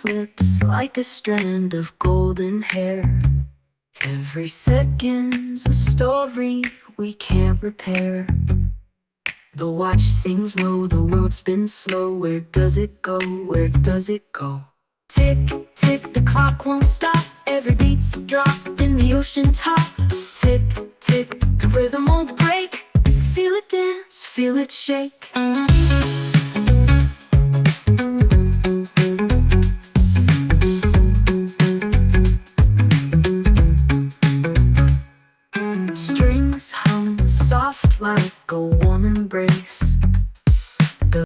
slips like a strand of golden hair. Every second's a story we can't repair. The watch sings low, the world spins slow. Where does it go? Where does it go? Tick, tick, the clock won't stop. Every beat's a drop in the ocean top. Tick, tick, the rhythm won't break. Feel it dance, feel it shake.